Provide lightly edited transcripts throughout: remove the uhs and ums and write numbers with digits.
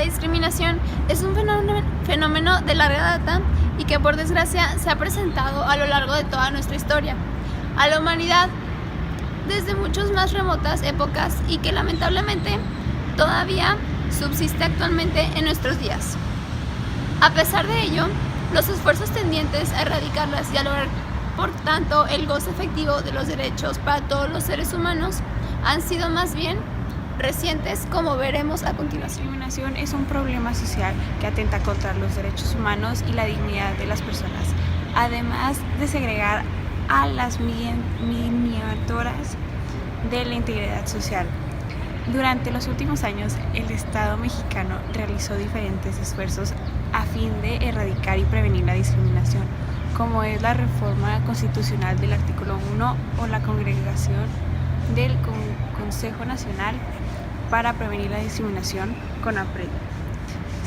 discriminación es un fenómeno de larga data y que por desgracia se ha presentado a lo largo de toda nuestra historia, a la humanidad desde muchas más remotas épocas y que lamentablemente todavía subsiste actualmente en nuestros días. A pesar de ello, los esfuerzos tendientes a erradicarlas y a lograr, por tanto, el goce efectivo de los derechos para todos los seres humanos han sido más bien recientes, como veremos a continuación. La discriminación es un problema social que atenta contra los derechos humanos y la dignidad de las personas, además de segregar a las miniaturas de la integridad social. Durante los últimos años, el Estado mexicano realizó diferentes esfuerzos a fin de erradicar y prevenir la discriminación, como es la reforma constitucional del artículo 1 o la congregación del Consejo Nacional para Prevenir la Discriminación, CONAPRED.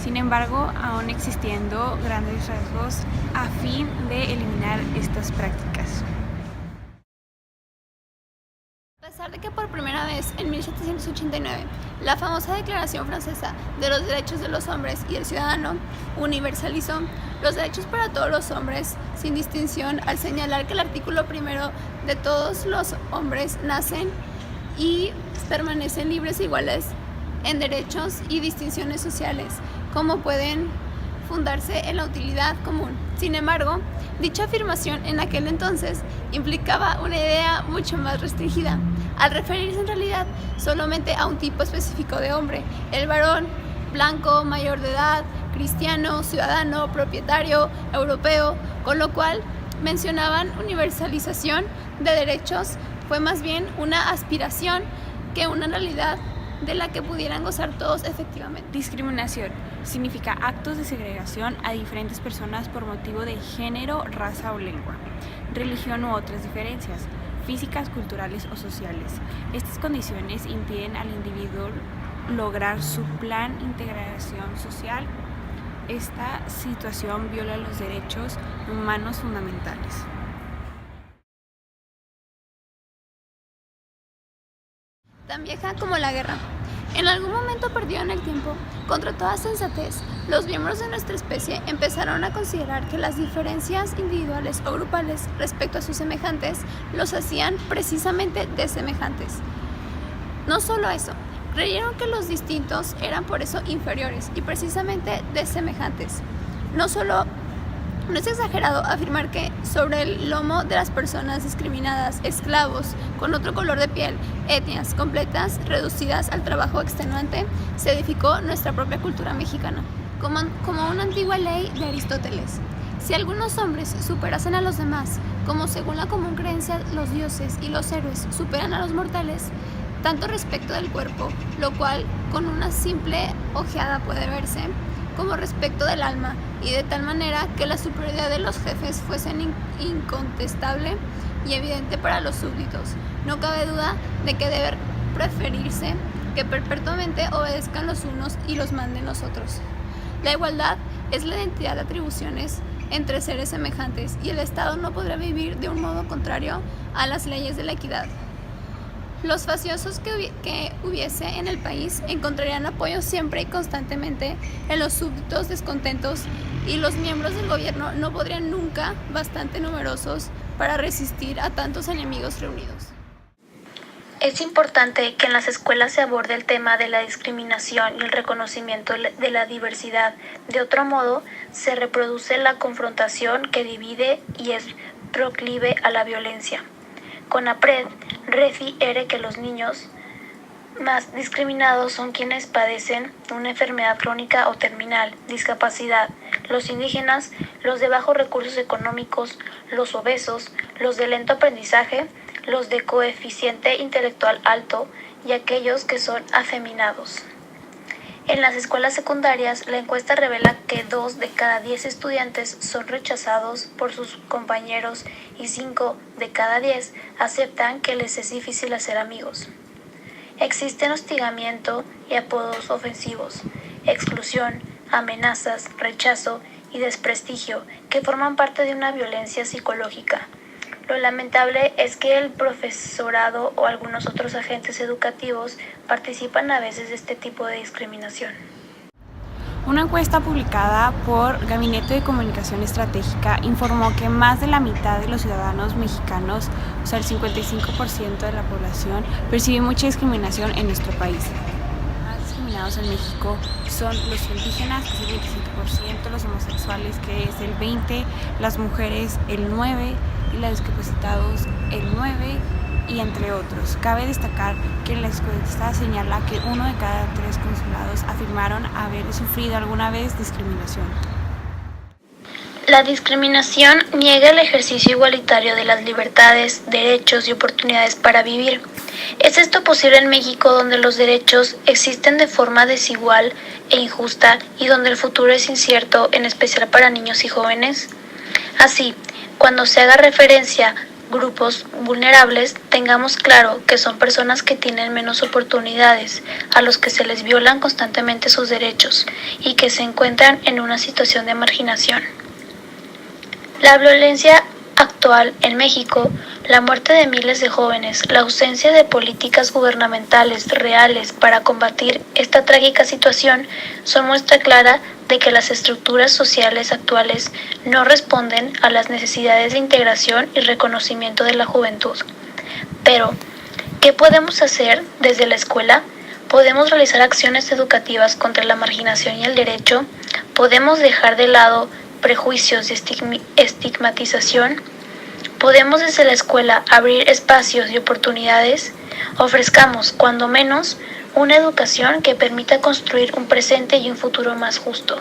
Sin embargo, aún existiendo grandes rasgos a fin de eliminar estas prácticas. A pesar de que por primera vez en 1789 la famosa Declaración Francesa de los Derechos de los Hombres y el Ciudadano universalizó los derechos para todos los hombres sin distinción al señalar que el artículo primero de todos los hombres nacen y permanecen libres e iguales en derechos y distinciones sociales, como pueden fundarse en la utilidad común. Sin embargo, dicha afirmación en aquel entonces implicaba una idea mucho más restringida, al referirse en realidad solamente a un tipo específico de hombre, el varón, blanco, mayor de edad, cristiano, ciudadano, propietario, europeo, con lo cual mencionaban universalización de derechos fue más bien una aspiración que una realidad de la que pudieran gozar todos efectivamente. Discriminación significa actos de segregación a diferentes personas por motivo de género, raza o lengua, religión u otras diferencias físicas, culturales o sociales. Estas condiciones impiden al individuo lograr su plan de integración social. Esta situación viola los derechos humanos fundamentales. Tan vieja como la guerra. En algún momento perdido en el tiempo, contra toda sensatez, los miembros de nuestra especie empezaron a considerar que las diferencias individuales o grupales respecto a sus semejantes los hacían precisamente desemejantes. No solo eso, creyeron que los distintos eran por eso inferiores y precisamente desemejantes. No es exagerado afirmar que sobre el lomo de las personas discriminadas, esclavos, con otro color de piel, etnias completas, reducidas al trabajo extenuante, se edificó nuestra propia cultura mexicana. Como una antigua ley de Aristóteles, si algunos hombres superasen a los demás, como según la común creencia los dioses y los héroes superan a los mortales, tanto respecto del cuerpo, lo cual con una simple ojeada puede verse, como respecto del alma, y de tal manera que la superioridad de los jefes fuese incontestable y evidente para los súbditos. No cabe duda de que debe preferirse que perpetuamente obedezcan los unos y los manden los otros. La igualdad es la identidad de atribuciones entre seres semejantes y el Estado no podrá vivir de un modo contrario a las leyes de la equidad. Los faciosos que hubiese en el país encontrarían apoyo siempre y constantemente en los súbditos descontentos y los miembros del gobierno no podrían nunca bastante numerosos para resistir a tantos enemigos reunidos. Es importante que en las escuelas se aborde el tema de la discriminación y el reconocimiento de la diversidad. De otro modo, se reproduce la confrontación que divide y es proclive a la violencia. CONAPRED refiere que los niños más discriminados son quienes padecen una enfermedad crónica o terminal, discapacidad, los indígenas, los de bajos recursos económicos, los obesos, los de lento aprendizaje, los de coeficiente intelectual alto y aquellos que son afeminados. En las escuelas secundarias, la encuesta revela que 2 de cada 10 estudiantes son rechazados por sus compañeros y 5 de cada 10 aceptan que les es difícil hacer amigos. Existen hostigamiento y apodos ofensivos, exclusión, amenazas, rechazo y desprestigio que forman parte de una violencia psicológica. Lo lamentable es que el profesorado o algunos otros agentes educativos participan a veces de este tipo de discriminación. Una encuesta publicada por Gabinete de Comunicación Estratégica informó que más de la mitad de los ciudadanos mexicanos, o sea el 55% de la población, percibe mucha discriminación en nuestro país. Los más discriminados en México son los indígenas, que es el 25%, los homosexuales, que es el 20%, las mujeres el 9% y los discapacitados el 9%, y entre otros. Cabe destacar que la encuesta señala que 1 de cada 3 consulados afirmaron haber sufrido alguna vez discriminación. La discriminación niega el ejercicio igualitario de las libertades, derechos y oportunidades para vivir. ¿Es esto posible en México, donde los derechos existen de forma desigual e injusta y donde el futuro es incierto, en especial para niños y jóvenes? Así, cuando se haga referencia grupos vulnerables, tengamos claro que son personas que tienen menos oportunidades, a los que se les violan constantemente sus derechos y que se encuentran en una situación de marginación. La violencia actual en México, la muerte de miles de jóvenes, la ausencia de políticas gubernamentales reales para combatir esta trágica situación son muestra clara de que las estructuras sociales actuales no responden a las necesidades de integración y reconocimiento de la juventud. Pero, ¿qué podemos hacer desde la escuela? ¿Podemos realizar acciones educativas contra la marginación y el derecho? ¿Podemos dejar de lado prejuicios y estigmatización? ¿Podemos desde la escuela abrir espacios y oportunidades? Ofrezcamos, cuando menos, una educación que permita construir un presente y un futuro más justo.